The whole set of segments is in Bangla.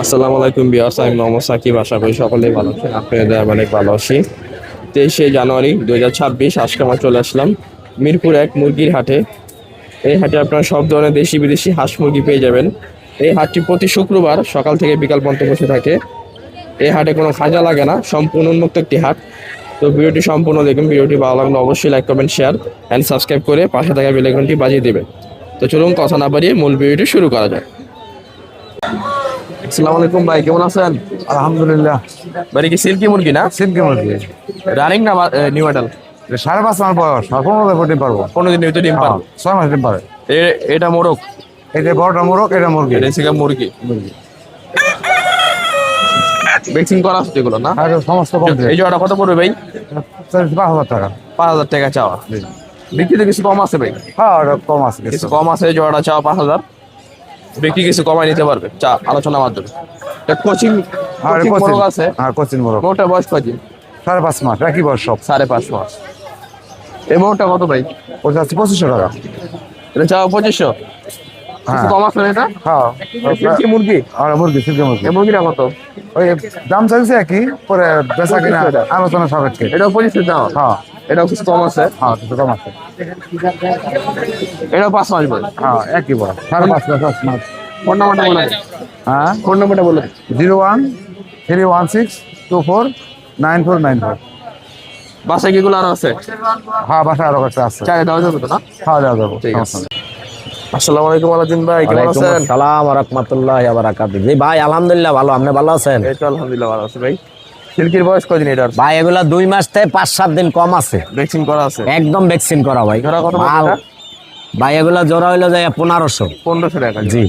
আসসালামু আলাইকুম বিয়াস, আমি মোহাম্মদ সাকিব। আশা করি সকলেই ভালো আছেন। আপনাদের অনেক ভালো আছি। 23শে জানুয়ারি 2026 আজকে আমরা চলে আসলাম মিরপুর 1 মুরগির হাটে। এই হাটে আপনারা সব ধরনের দেশি বিদেশি হাঁস মুরগি পেয়ে যাবেন। এই হাটটি প্রতি শুক্রবার সকাল থেকে বিকাল পর্যন্ত বসে থাকে। এই হাটে কোনো খাজা লাগে না, সম্পূর্ণ উন্মুক্ত একটি হাট। তো ভিডিওটি সম্পূর্ণ দেখুন। ভিডিওটি ভালো লাগলে অবশ্যই like comment share and subscribe করে পাশে থাকা বেল আইকনটি বাজিয়ে দেবেন। তো চলুন কথা না বাড়িয়ে মূল ভিডিওটি শুরু করা যায়। আসসালামু আলাইকুম ভাই, কেমন আছেন? আলহামদুলিল্লাহ। বাড়ি কি সিল্কি মুরগি না? সিল্কি মুরগি রানিং না নিউ অ্যাডাল? 5.5 মাস বয়স, কোনো ডিম পারবো। 15 দিনের ভিতরে ডিম পারবে। 6 মাস ডিম পারে। এটা মোরগ, এটা বড়টা মোরগ, এটা মুরগি। এটা সিগা মুরগি। ভ্যাকসিন করা আছে যেগুলো না? আর সমস্ত কমপ্লিট। এই জোড়াটা কত পড়বে ভাই? 5,000 টাকা। 5,000 টাকা চাওয়া। বিক্রিতে কিছু কম আছে ভাই? হ্যাঁ, ওটা কম আছে কিছু কম আছে। এই জোড়াটা চাওয়া 5,000, বিক্রি কিছু কমাই নিতে পারবে আলোচনার মাধ্যমে। কোচিং মোরগ আছে। হ্যাঁ, কোচিং মোরগ। মোরগটা বয়স কয়দিন? 5.5 মাস, একই বয়স সব। 5.5 মাস। এই মোরগটা কত ভাই? ওটা আছে 2,500 টাকা। এটা চাওয়া 2,500। কিছু কম আছে না এটা? হ্যাঁ, সিল্কি মুরগি। আর মুরগি সিল্কি মুরগি। এই মুরগিটা কত? ওই দাম চাইছে একই, পরে বেচা কিনা আলোচনা সাপেক্ষে। এটাও 25 চাওয়া। হ্যাঁ, এটাও কিছু কম আছে। হ্যাঁ, কিছু কম আছে। এটাও 5 মাস বয়স। হ্যাঁ, একই বয়স, 5.5 মাস। ফোন নাম্বারটা বলে দিন। হ্যাঁ, ফোন নাম্বারটা বলে দিন। 01-316-249494। বাসায় কিগুলো আরো আছে? হ্যাঁ, বাসায় আরো একটা আছে। চাই দেওয়া যাবে তো না? খাওয়া দাওয়া যাবো। ঠিক আছে। আসসালামু আলাইকুম আলাদিন ভাই, কেমন আছেন? সালাম রাহমাতুল্লাহি ওয়া বারাকাতুহু। জি ভাই, আলহামদুলিল্লাহ ভালো। আপনি ভালো আছেন? এই তো আলহামদুলিল্লাহ ভালো আছি ভাই। সিল্কির বয়স কয়দিন এটার? ভাই এগুলা 2 মাস থেকে 5-7 দিন কম আছে। ভ্যাকসিন করা আছে? একদম ভ্যাকসিন করা ভাই। জোড়া কত মাল এটা? ভাই এগুলা জোড়া হইলো যায় 1500। 1500 টাকা। জি।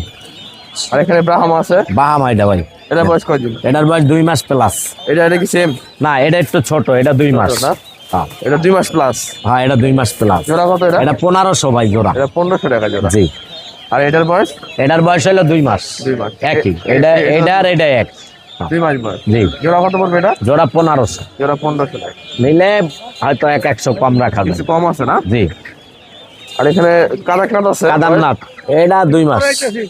আর এখানে ব্রাহ্মা আছে? বাহামা এটা ভাই। এটা বয়স কয়দিন? এটার বয়স 2 মাস প্লাস। এটা কি সেম? না, এটা একটু ছোট, এটা 2 মাস। না, হ্যাঁ এটা 2 মাস প্লাস। হ্যাঁ, এটা 2 মাস প্লাস। জোড়া কত এটা? এটা 1500 ভাই জোড়া। এটা 1500 টাকা জোড়া। জি। আর এটার বয়স? এটার বয়স হলো 2 মাস। 2 মাস একই। এটা আর এটা এক। 2 মাস বয়স। জি। জোড়া কত পড়বে এটা? জোড়া 1500। জোড়া 1500 টাকা। নিলে হয়তো 100 কম রাখা যায়। কিছু কম আছে না? জি। আর এখানে কাদাকনাথ আছে? কেদারনাথ এটা 2 মাস।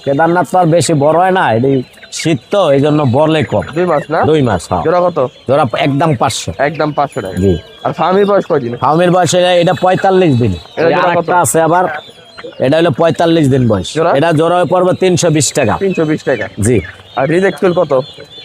কেদারনাথ তো আর বেশি বড় হয় না, এটি শীত তো এই জন্য বলে কম। 2 মাস না? 2 মাস। হ্যাঁ। জোড়া কত? জোড়া একদম 500। একদম 500 টাকা। জি। আর ফার্মির বয়স কয়দিন? ফার্মের বয়স এটা 45 দিন। এটা জোড়া কত? আরেকটা আছে আবার, এটা হলো 45 দিন বয়স। জোড়া? এটা জোড়া পড়বে 320 টাকা। 320 টাকা। জি। আর রিজেক্ট ফিল কত?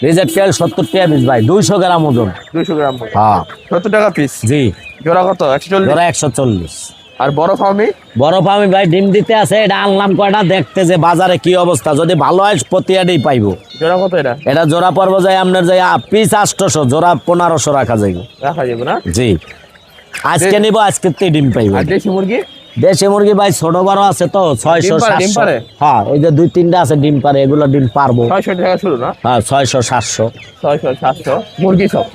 রিজেক্ট তেল 70 টাকা পিস ভাই, 200 গ্রাম ওজন। 200 গ্রাম। হ্যাঁ। 70 টাকা পিস। জি। জোড়া কত? 140? জোড়া 140। আর বড় ফার্মি? বড় ফার্মি ভাই ডিম দিতে আছে, এটা আনলাম কয়টা দেখতে যে বাজারে কি অবস্থা, যদি ভালো হয় প্রতিটাই পাইবো। জোড়া কত এটা? এটা জোড়া পর্ব যায় আপনার যায় পিস 800, জোড়া 1500 রাখা যাইব। রাখা যাবে না? জি। আজকে নিব, আজকে ডিম পাইব। আর দেশি মুরগি? দেশি মুরগি ভাই ছোট বড় আছে তো, 600 ডিম 700। পারে? হ্যাঁ, এই যে 2-3টা আছে ডিম পারে, এগুলো ডিম পারবো। 600 টাকা শুরু না? হ্যাঁ, 600 700। 600 700 মুরগি সব?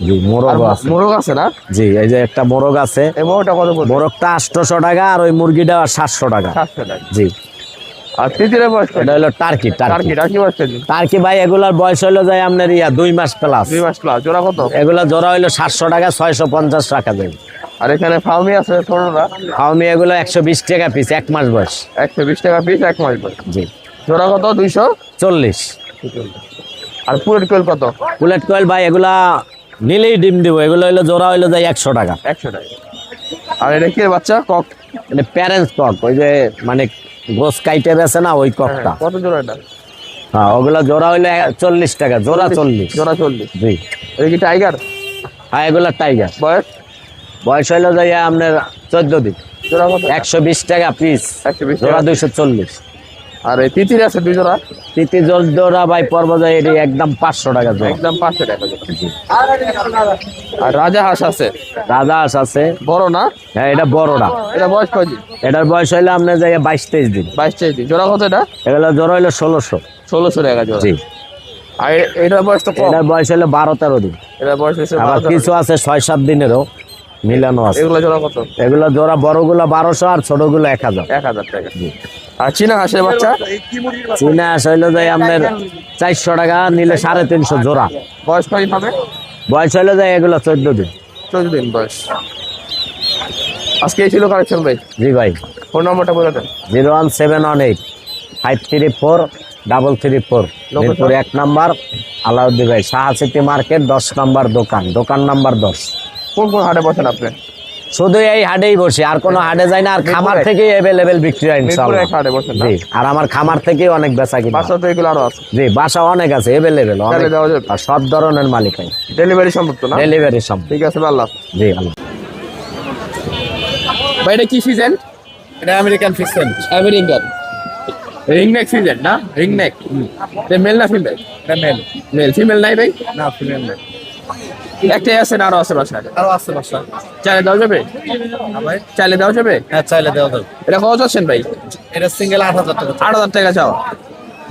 জি। মোরগ আর আছে। মোরগ আছে না? জি, এই যে একটা মোরগ আছে। এই মোরগটা কত পড়বে? মোরগটা 800 টাকা, আর ওই মুরগিটা 700 টাকা। 700 টাকা। জি। আর তিতিরের বয়স কত? এটা হলো টার্কি। টার্কি বয়স কত? টার্কি ভাই এগুলার বয়স হলো যায় আপনার 2 মাস প্লাস। 2 মাস প্লাস। জোড়া কত? এগুলা জোড়া হইলো 700 টাকা, 650 টাকা যায়। আর এখানে ফার্মি আছে ছোটরা? ফার্মি এগুলো 120 টাকা পিস, 1 মাস বয়স। 120 টাকা পিস, 1 মাস বয়স। জি। জোড়া কত? 40। আর পুরের কোয়েল কত? বুলেট কয়েল ভাই এগুলা নিলেই ডিম দিব, এগুলো হইলো জোড়া হইলো যায় 100 টাকা। 100 টাকা। আর এটা কি বাচ্চা? কক? মানে প্যারেন্টস কক, ওই যে মানে গোস কাইটে বেছে না ওই ককটা। কত জোড়া এটা? হ্যাঁ, ওগুলা জোড়া হইলো 40 টাকা, জোড়া 40। জোড়া 40। জি। এটা কি টাইগার? হ্যাঁ, এগুলা টাইগার। বয়স? বয়স হইলো যায় আপনার 14 দিন। জোড়া কত? 120 টাকা পিস, 120 জোড়া টাকা। 240। আর এই তিতির আছে 2 জোড়া? তিতি জোড়া ভাই পর্ব যায় এটি একদম 500 টাকা জোড়া। একদম 500 টাকা জোড়া। আর রাজা হাঁস আছে? রাজা হাঁস আছে। বড় না? হ্যাঁ, এটা বড়টা। এটা বয়স কয়দিন? এটার বয়স হইলো আপনার যায় 22-23 দিন। 22 দিন। জোড়া কত এটা? এগুলো জোড়া হইলো 1600। 1600 টাকা জোড়া। জি। আর এটার বয়স তো কম? এটার বয়স হলো 12-13 দিন। এটার বয়স হচ্ছে আবার 12 কিছু আছে 6-7 দিনেরও মিলানো আছে। এগুলো জোড়া কত? এগুলো জোড়া বড়গুলো 1200 আর ছোটগুলো 1000। 1000 টাকা। আর চীনা হাঁসের বাচ্চা? চীনা হাঁস হইলো যায় আপনার 400 টাকা, নিলে 350 জোড়া। বয়স কয়দিন হবে? বয়স হইলো যায় এগুলো 14 দিন। 14 দিন বয়স। আজকে এই ছিল কালেকশন ভাই। জি ভাই। ফোন নম্বরটা বলে দেন। 01718 534 334 মিরপুর 1 নাম্বার আলাউদ্দিন ভাই, শাহ সিটি মার্কেট 10 নাম্বার দোকান, দোকান নাম্বার 10। কোন কোন হাটে বসেন আপনি? শুধু এই হাটেই বসে, আর কোনো হাটে যায় না। আর খামার থেকে অ্যাভেলেবেল বিক্রি হয় মিরপুরে ইনশাআল্লাহ। এক হাটে বসেন না? জি, আর আমার খামার থেকেই অনেক বেচা কিনা। বাসা তো এগুলো আরো আছে, জি, বাসা অনেক আছে, অ্যাভেলেবেল অনেক, চাইলে দেওয়া যাবে? আর সব ধরনের মালিক হয়, ডেলিভারি সম্ভব তো না? ডেলিভারি সব। ঠিক আছে ভাই, আল্লাহ। জি আল্লাহ। ভাই এটা কি সিজন? এটা American fission, American ringneck season না? রিংনেক মেল না ফিমেল? এটা মেল। মেল, ফিমেল নাই ভাই? না ফিমেল না, একটাই আছে না আরো আছে বাসায়? আরো আছে বাসা। চাইলে দেওয়া যাবে? ভাই চাইলে দেওয়া যাবে? হ্যাঁ চাইলে দেওয়া যাবে। এটা কত চাচ্ছেন ভাই? এটা সিঙ্গেল 8,000 টাকা। 8,000 টাকা চাও।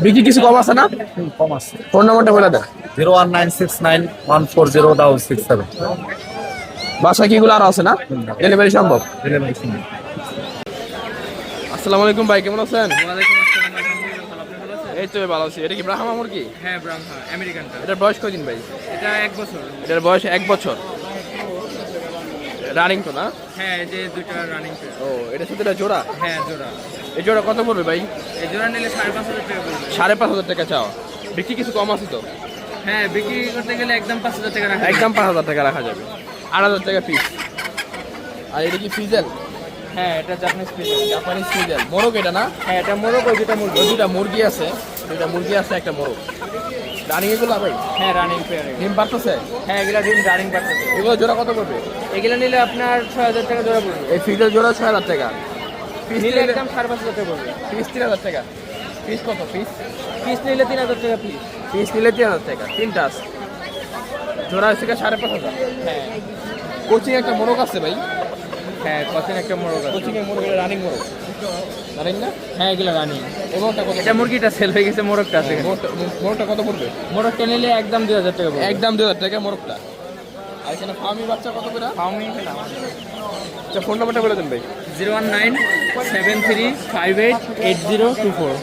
বিক্রি কিছু কম আছে না? কম আছে। ফোন নাম্বারটা বলে দেন। 01969140667। বাসা কি এগুলো আরো আছে না? ডেলিভারি সম্ভব? আসসালামু আলাইকুম ভাই, কেমন আছেন? এই তো ভালো আছি। এটা কি ব্রাহ্মা মুরগি? হ্যাঁ ব্রাহ্মা আমেরিকানটা। এটার বয়স কয়দিন ভাই? এটা 1 বছর। এটার বয়স 1 বছর। রানিং তো না? হ্যাঁ এই যে দুইটা রানিং পেয়ার। ও, এটা শুধু এটা জোড়া? হ্যাঁ জোড়া। এই জোড়া কত পড়বে ভাই? এই জোড়া নিলে 5,500 টাকা পড়বে। 5,500 টাকা চাও। বিক্রি কিছু কম আছে তো? হ্যাঁ বিক্রি করতে গেলে একদম 5,000 টাকা রাখা। একদম 5,000 টাকা রাখা যাবে। 8,000 টাকা পিস। আর এটা কি ফিজেল? হ্যাঁ এটা জাপানিজ পিস। জাপানিজ ফিজেল। মোরগ এটা না? হ্যাঁ এটা মোরগ, ওই দুটা মুরগি। ওই দুটা মুরগি আছে, দুটা মুরগি আছে, একটা মোরগ। রানিং এগুলো ভাই? হ্যাঁ রানিং পেয়ার। ডিম পারতেছে? হ্যাঁ এগুলা ডিম রানিং পাচ্ছে। এগুলো জোড়া কত পড়বে? এগুলা নিলে আপনার 6,000 টাকা জোড়া পড়বে। এই ফিজেল জোড়া 6,000 টাকা। পিস নিলে নিলে একদম 5,500 টাকা পড়বে। পিস 3,000 টাকা। পিস কত পিস? পিস নিলে 3,000 টাকা পিস। পিস নিলে 3,000 টাকা। তিনটা আছে। জোড়া হচ্ছে 5,500। হ্যাঁ কোচিং একটা মোরগ আছে ভাই। হ্যাঁ কতদিন একটা মোরগ আছে। কোচিং এর মোরগ, এটা রানিং মোরগ। রানিং না? হ্যাঁ এগুলা রানিং। মোরগটা কত? এটা মুরগিটা সেল হয়ে গেছে, মোরগটা আছে এখানে। মোরগটা কত পড়বে? মোরগটা নিলে একদম 2,000 টাকা পড়বে। একদম 2,000 টাকা মোরগটা। আর এখানে ফার্মি বাচ্চা কত করে? ফার্মি আচ্ছা, ফোন নাম্বারটা বলে দেন ভাই। 01973588024।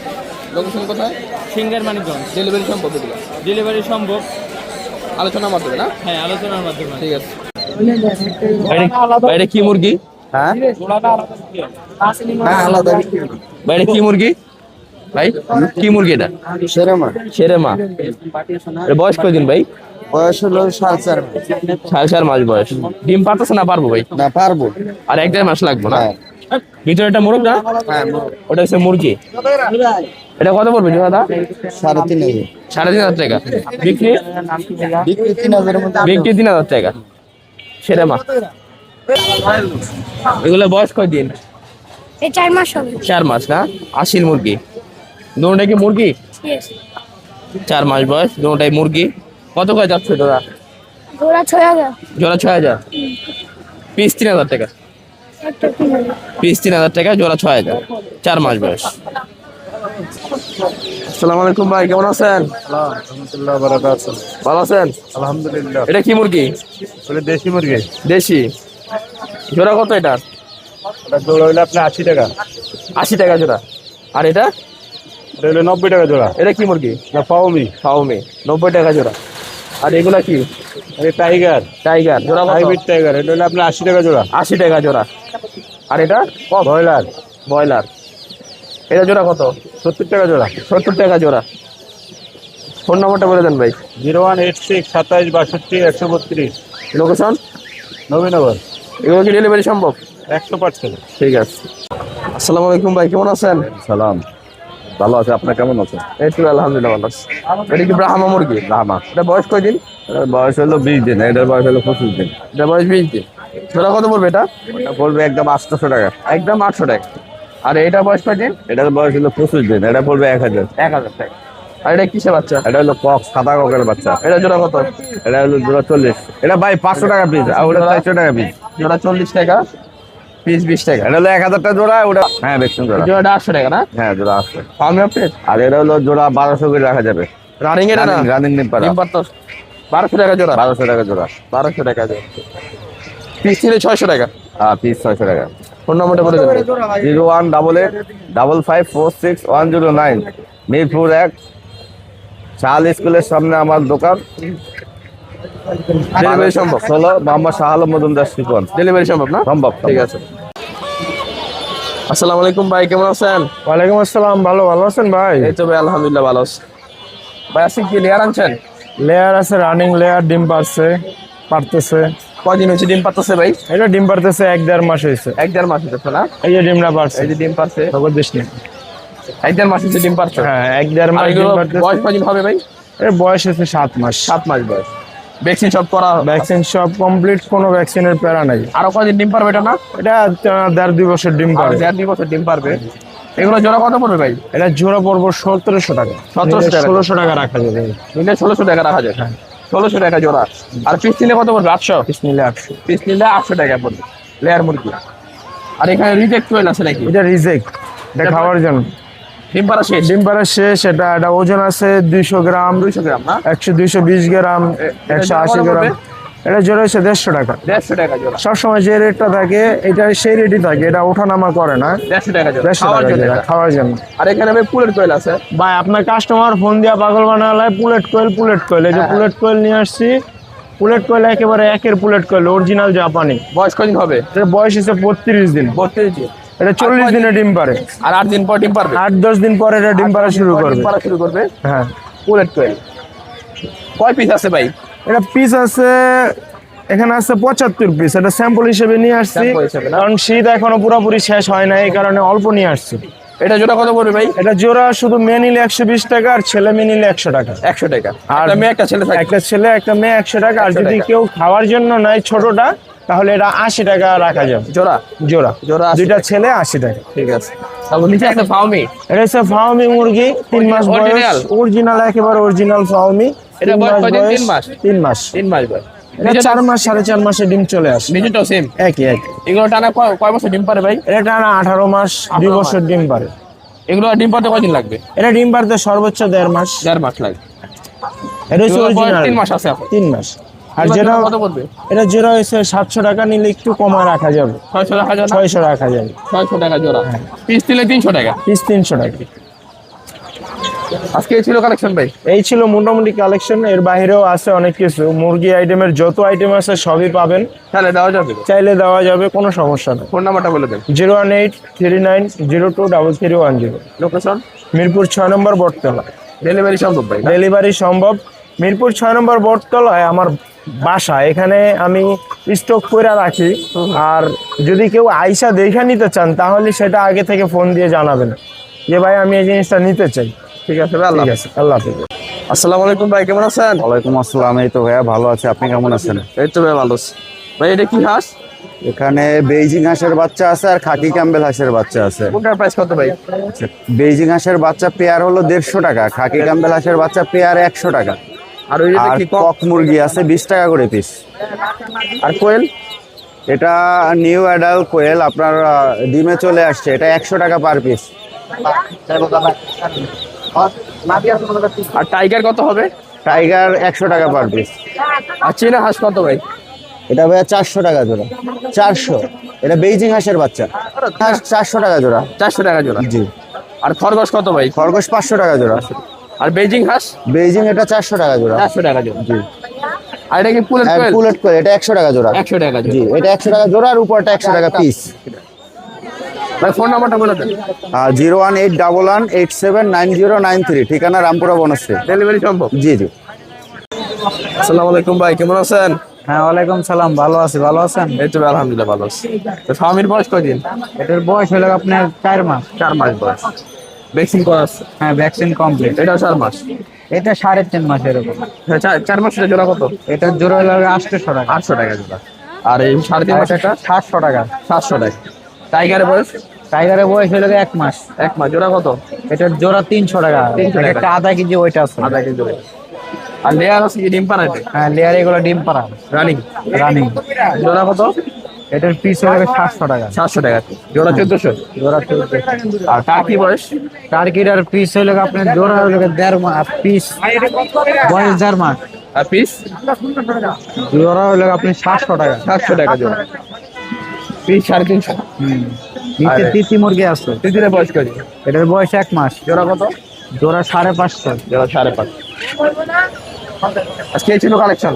লোকেশন কোথায়? সিঙ্গার মানিকগঞ্জ। ডেলিভারি সম্ভব এগুলো? ডেলিভারি সম্ভব। আলোচনার মাধ্যমে না? হ্যাঁ আলোচনার মাধ্যমে। ঠিক আছে। বাইরে কি মুরগি? হ্যাঁ হ্যাঁ আলাদা। বাইরে কি মুরগি ভাই? কি মুরগি এটা? সেরেমা শেরেমা। এর বয়স কয়দিন ভাই? বয়স হলো 4.5 মাস। 4.5 মাস বয়স। ডিম পারতেছে না পারবো ভাই? না পারবো। আর 1.5 মাস লাগবে না? হ্যাঁ। ভিতরে একটা মোরগ না? হ্যাঁ ওটা হচ্ছে মুরগি। এটা কত পড়বে দাদা? 3,500। 3,500 টাকা। বিক্রি? বিক্রি 3,000 এর মধ্যে। বিক্রি 3,000 টাকা। শেরেমা। এগুলো বয়স কয়দিন? এই 4 মাস হবে। 4 মাস না? আসিল মুরগি। দুটোটাই কি মুরগি? Yes. 4 মাস বয়স, দুটোটাই মুরগি। কত করে যাচ্ছে তোরা? জোড়া 6,000। জোড়া 6,000। পিস 3,000 টাকা। একটা 3,000। পিস 3,000 টাকা, জোড়া 6,000। 4 মাস বয়স। আসসালামু আলাইকুম ভাই, কেমন আছেন? আলহামদুলিল্লাহ বারাকাতুহু। ভালো আছেন? আলহামদুলিল্লাহ। এটা কি মুরগি? এটা দেশি মুরগি। দেশি। জোড়া কত এটা? এটা জোড়া হইলো আপনার 80 টাকা। 80 টাকা জোড়া। আর এটা? এটা হইলো 90 টাকা জোড়া। এটা কি মুরগি? না ফাউমি। ফাউমি। 90 টাকা জোড়া। আর এগুলা কি? এটা টাইগার। টাইগার। জোড়া কত? Hybrid tiger. এটা হইলো আপনার 80 টাকা জোড়া। 80 টাকা জোড়া। আর এটা? ব্রয়লার। ব্রয়লার। এটা জোড়া কত? 70 টাকা জোড়া। 70 টাকা জোড়া। ফোন নাম্বারটা বলে দেন ভাই। 0186 27 62 132। লোকেশন? নবীনগর। এগুলো কি ডেলিভারি সম্ভব? 100%। ঠিক আছে। আসসালামু আলাইকুম ভাই, কেমন আছেন? সালাম। ভালো আছে, আপনার কেমন আছেন? এই তো আলহামদুলিল্লাহ ভালো আছি। এটা কি ব্রাহ্মা মুরগি? রামা। এটা বয়স কয়দিন? এটার বয়স হলো 20 দিন, এটার বয়স হলো 25 দিন। এটা বয়স 20 দিন। জোড়া কত পড়বে এটা? এটা পড়বে একদম 800 টাকা। একদম 800 টাকা। আর এটা বয়স কয়দিন? এটার বয়স হলো 25 দিন, এটা পড়বে 1000। 1,000 টাকা। আর এটা কিসের বাচ্চা? এটা হলো কক্স, সাদা ককের বাচ্চা। এটা জোড়া কত? এটা হলো জোড়া 40। এটা ভাই 500 টাকা পিস, আর ওটা 400 টাকা পিস। জোড়া 40 টাকা, পিস 20 টাকা। এটা হলো 1000 টাকা জোড়া, ওটা হ্যাঁ ভ্যাকসিন জোড়া। জোড়াটা 800 টাকা না? হ্যাঁ জোড়া আছে। Fermi update. আর এটা হলো জোড়া 1200 করে রাখা যাবে। রানিং এটা না? রানিং ডিম পাড়া। ডিম পারতো 1200 টাকা জোড়া। 1200 টাকা জোড়া। 1200 টাকা জোড়া। পিস নিলে 600 টাকা। হ্যাঁ পিস 600 টাকা। ফোন নাম্বারটা বলে দেন। 01885461009। মিরপুর 1 শাহাল স্কুলের সামনে আমার দোকান। ডেলিভারি সম্ভব? 16 মোহাম্মদ শাহ আলম মজুমদার শিকন। ডেলিভারি সম্ভব না? সম্ভব। ঠিক আছে। আসসালামু আলাইকুম ভাই, কেমন আছেন? ওয়ালাইকুম আসসালাম, ভালো আছেন ভাই? এই তো ভাই আলহামদুলিল্লাহ ভালো আছি। ভাই আজকে কি লেয়ার আনছেন? লেয়ার আছে, রানিং লেয়ার, ডিম পারতেছে। কদিন হয়েছে ডিম পারতেছে ভাই? এটা ডিম পারতেছে 1-1.5 মাস হয়েছে। 1-1.5 মাস হচ্ছে না? এই যে ডিমটা পারছে, এই যে ডিম পারছে খবর দিস না। 1-1.5 মাস হচ্ছে ডিম পারছে। হ্যাঁ, 1-1.5 আর মাস ডিম এগুলো পারতেছে। বয়স কদিন হবে ভাই? এর বয়স হচ্ছে 7 মাস। 7 মাস বয়স। ভ্যাকসিন সব করা? ভ্যাকসিন সব কমপ্লিট, কোনো ভ্যাকসিনের প্যারা নাই। আরো কদিন ডিম পারবে এটা না? এটা 1.5-2 বছর ডিম আর পারবে। 1.5-2 বছর ডিম পারবে। এগুলো জোড়া কত পড়বে ভাই? এটা জোড়া পড়বো 1700 টাকা। 1700 টাকা। 1600 টাকা রাখা যাবে। নিলে 1600 টাকা রাখা যায়। 1600 টাকা জোড়া। আর পিস নিলে কত পড়বে? 800। পিস নিলে 800। পিস নিলে 800 টাকা পড়বে লেয়ার মুরগি। আর এখানে রিজেক্ট কোয়েল আছে নাকি? এটা রিজেক্ট, এটা খাওয়ার জন্য। ডিম পাড়া শেষ? ডিম পাড়া শেষ। এটা ওজন আছে 200 গ্রাম, 200 গ্রাম না? 220 গ্রাম, এটা 180 জোড়া গ্রাম। পড়বে? এটা জোড়া হচ্ছে 150 টাকা। 150 টাকা জোড়া। সবসময় যে রেটটা থাকে এটা সেই রেটই থাকে, এটা ওঠানামা করে না। 150 টাকা জোড়া 150 খাওয়ার টাকা জন্য জোড়া, এটা। খাওয়ার জন্য। আর এখানে ভাই পুলেট কোয়েল আছে। ভাই আপনার কাস্টমার ফোন দিয়া পাগল বানালে পুলেট কোয়েল। এই যে পুলেট কোয়েল নিয়ে আসছি। পুলেট কোয়েল একেবারে একের পুলেট কোয়েল, অরিজিনাল জাপানি। বয়স কদিন হবে? এর বয়স হচ্ছে 32 দিন। 32 দিন। এটা 40 দিনে ডিম পারে। আর 8 দিন পর ডিম পারবে? 8-10 দিন পরে এটা ডিম পাড়া শুরু করবে। ডিম পাড়া শুরু করবে। হ্যাঁ, পুলেট কোয়েল কয় পিস আছে ভাই? এটা পিস আছে, এখানে আছে 75 পিস। এটা স্যাম্পল হিসেবে নিয়ে আসছি, Sample হিসেবে না? কারণ শীত এখনো পুরোপুরি শেষ হয় না, এই কারণে অল্প নিয়ে আসছি। এটা জোড়া কত পড়বে ভাই? এটা জোড়া শুধু মেয়ে নিলে 120 টাকা, আর ছেলে মেয়ে নিলে 100 টাকা। 100 টাকা। আর একটা মেয়ে একটা ছেলে থাকে? একটা ছেলে একটা মেয়ে 100 টাকা। আর 100 যদি টাকা। কেউ খাওয়ার জন্য নাই ছোটটা, তাহলে এটা 80 টাকা রাখা যাবে। জোড়া? জোড়া জোড়া 80 দুইটা ছেলে 80 টাকা। ঠিক আছে। তারপর নিচে আছে ফাউমি। এটা হচ্ছে ফাউমি মুরগি, 3 মাস বয়স। Original? অরিজিনাল, একেবারে অরিজিনাল ফাউমি। এটা বয়স কয়দিন? 3 মাস? 3 মাস। 3 মাস বয়স। এটা 4 মাস 4.5 মাসে ডিম চলে আসে। নিজেটাও সেম? একই। এগুলো টানা কয় বছর ডিম পারে ভাই? এটা টানা 18 মাস, 2 বছর ডিম পারে। এগুলো ডিম পারতে কয়দিন লাগবে? এটা ডিম পারতে সর্বোচ্চ 1.5 মাস। 1.5 মাস লাগবে। এটা হচ্ছে এগুলোর বয়স অরিজিনাল 3 মাস আছে এখন। 3 মাস। আর এগুলো যেটা কত পড়বে? এটা জোড়া হয়েছে 700 টাকা, নিলে একটু কমায় রাখা যাবে। 600 টাকা জোড়া? 600 রাখা যাবে। 600 টাকা জোড়া। পিস দিলে 300 টাকা। পিস 300 টাকা। আজকে এই ছিল কালেকশন ভাই? এই ছিল মোটামুটি কালেকশন। এর বাইরেও আছে অনেক কিছু। মুরগি আইটেমের যত আইটেম আছে সবই পাবেন, তাহলে দেওয়া যাবে? চাইলে দেওয়া যাবে, কোনো সমস্যা নেই। ফোন নাম্বারটা বলে দেন। 01839023310। লোকেশন? মিরপুর 6 নম্বর বটতলা। ডেলিভারি সম্ভব ভাই? ডেলিভারি সম্ভব। মিরপুর 6 নম্বর বটতলায় আমার বাসা, এখানে আমি স্টক করে রাখি। আর যদি কেউ আইসা দেখে নিতে চান, তাহলে সেটা আগে থেকে ফোন দিয়ে জানাবেন যে ভাই আমি এই জিনিসটা নিতে চাই। ঠিক আছে ভাই, আল্লাহ ঠিক হাফেজ। আছে, আল্লাহ হাফেজ। আসসালামু আলাইকুম ভাই, কেমন আছেন? ওয়ালাইকুম আসসালাম। এই তো ভাইয়া ভালো আছে, আপনি কেমন আছেন? এই তো ভাই ভালো আছি। ভাই এটা কি হাঁস? এখানে বেইজিং হাঁসের বাচ্চা আছে আর খাকি ক্যাম্বেল হাঁসের বাচ্চা আছে। কোনটার প্রাইস কত ভাই? বেইজিং হাঁসের বাচ্চা পেয়ার হলো 150 টাকা, খাকি ক্যাম্বেল হাঁসের বাচ্চা পেয়ার 100 টাকা। আর ওই আর কি কক মুরগি আছে 20 টাকা করে পিস। আর কোয়েল? এটা নিউ অ্যাডাল্ট কোয়েল, আপনার ডিমে চলে আসছে, এটা 100 টাকা পার পিস। আর টাইগার কত হবে? টাইগার 100 টাকা পার পিস। আর চীনা হাঁস কত ভাই? এটা ভাইয়া 400 টাকা জোড়া। 400। এটা বেইজিং হাঁসের বাচ্চা, হাঁস 400 টাকা জোড়া। 400 টাকা জোড়া। জি। আর খরগোশ কত ভাই? খরগোশ 500 টাকা জোড়া। আর বেজিং হাঁস? বেইজিং এটা 400 টাকা জোড়া। 400 টাকা জোড়া। জি। আর এটা কি পুলেট আর কোয়েল? পুলেট কোয়েল এটা 100 টাকা জোড়া। 100 টাকা জি, জোড়া। এটা 100 টাকা জোড়া, আর উপরটা 100 টাকা পিস। ভাই ফোন নাম্বারটা বলে দেন। 01811879093, ঠিকানা রামপুরা বনশ্রী। ডেলিভারি সম্ভব? জি জি। আসসালামু আলাইকুম ভাই, কেমন আছেন? হ্যাঁ, ওয়ালাইকুম সালাম। ভালো আছি, ভালো আছেন? এই তো ভাই আলহামদুলিল্লাহ ভালো আছি। তো ফার্মের বয়স কয়দিন? এটার বয়স হলো আপনার 4 মাস। 4 মাস বয়স। ভ্যাকসিন করা আছে? হ্যাঁ, ভ্যাকসিন কমপ্লিট। এটাও 4 মাস। এটা 3.5 মাস এরকম। হ্যাঁ, 4 মাসের জোড়া কত? এটার জোড়া হলো 800 টাকা। 800 টাকা জোড়া। আর এই 3.5 মাস একটা 700 টাকা। 700 টাকা। টাইগারের বয়স? টাইগারের বয়স হলো 1 মাস। 1 মাস। জোড়া কত? এটার জোড়া 300 টাকা। 300 টাকা। একটা আধা কেজি ওইটা আছে। আধা কেজি জোড়া। আর লেয়ার আছে কি ডিম পানাতে? হ্যাঁ, লেয়ার এগুলো ডিম পাড়া রানিং? রানিং। জোড়া কত? এটার পিস হলো 700 টাকা। 700 টাকা। জোড়া 1400। জোড়া 1400। আর টার্কি বয়স? টার্কিটার পিস হলো আপনার জোড়া হলো 1.5 মাস পিস, বয়স 1.5 মাস। আর পিস? জোড়া হলো আপনি 700 টাকা। 700 টাকা জোড়া। পিস 350। নিচে তিতি মুরগি আছে। তিতিরের বয়স কত? এটার বয়স 1 মাস। জোড়া কত? জোড়া 550। জোড়া 5.5। আজকে এই ছিল কালেকশন?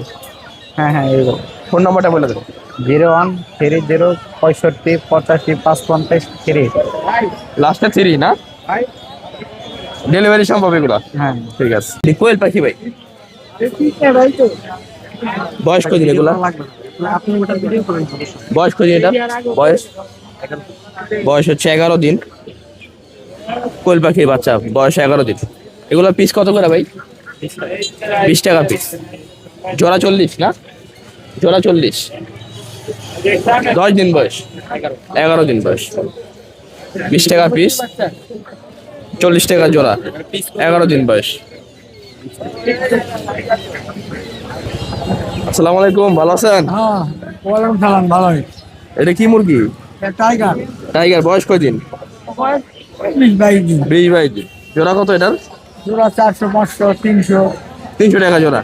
হ্যাঁ, এইগুলো। ফোন নাম্বারটা বলে দেবেন। 0130658553। লাস্টে 3 না? ডেলিভারি সম্ভব এগুলো? হ্যাঁ। ঠিক আছে। কোয়েল পাখি ভাই, বয়স কদিন এগুলা? বয়স কদিন এটা? বয়স হচ্ছে 11 দিন। কোয়েল পাখির বাচ্চা, বয়স 11 দিন। এগুলো পিস কত করে ভাই? 20 টাকা পিস। জোড়া 40 না? জোড়া 40। 10 দিন বয়স, 11 দিন বয়স। 20 টাকা পিস, 40 টাকা জোড়া, 11 দিন বয়স। আসসালামু আলাইকুম, ভালো আছেন? হ্যাঁ, ওয়ালাইকুম সালাম, ভালোই। এটা কি মুরগি? টাইগার টাইগার, বয়স কয়দিন? 20-22 দিন। 20-22 দিন। জোড়া কত এটার? জোড়া 400, 500, 300। 300 টাকা জোড়া।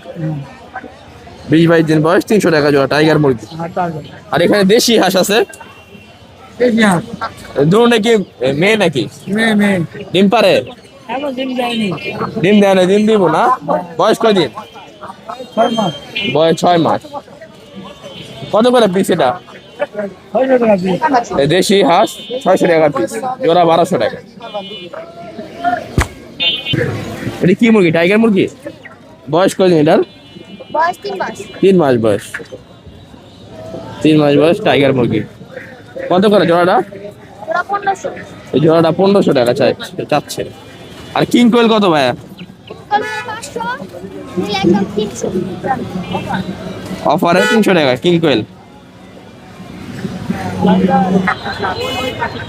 20-22 দিন বয়স, 300 টাকা জোড়া টাইগার মুরগি। হ্যাঁ, টাইগার। আর এখানে দেশি হাঁস আছে। এই যে হাঁস, ধরুন নাকি মেয়ে নাকি? মেয়ে। ডিম পারে? এখনো দিন যায়নি। ডিম দেয় না, ডিম দিব না। বয়স কয়দিন? 6 মাস। বয়স 6 মাস। কত করে পিস এটা? 600 টাকা পিস। এই দেশি হাঁস 600 টাকা পিস, জোড়া 1200 টাকা। এটা কি মুরগি? টাইগার মুরগি। বয়স কয়দিন এটার? বয়স 3 মাস। 3 মাস বয়স। 3 মাস বয়স টাইগার মুরগি। কত করে জোড়াটা? ওরা 1500। এই জোড়াটা 1500 টাকা চাচ্ছে। আর কিং কোয়েল কত ভাইয়া? 500, নিলে একদম 300। অফারে 300 টাকা কিং কোয়েল।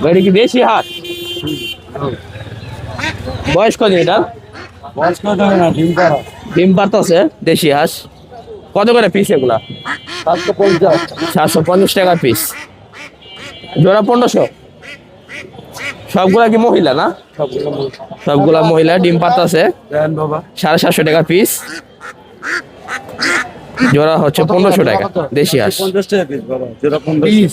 এটা কি দেশি হাঁস? বয়স কদিন এটা? বয়স কত হবে না, ডিম করা। ডিম পারতাছে দেশি হাঁস। কত করে পিস এগুলা? 750। 750 টাকা পিস, জোড়া 1500। সবগুলা কি মহিলা না? সবগুলা মহিলা, ডিম পারতাছে। 750 টাকা পিস, জোড়া হচ্ছে 1500 টাকা দেশি হাঁস। পিস।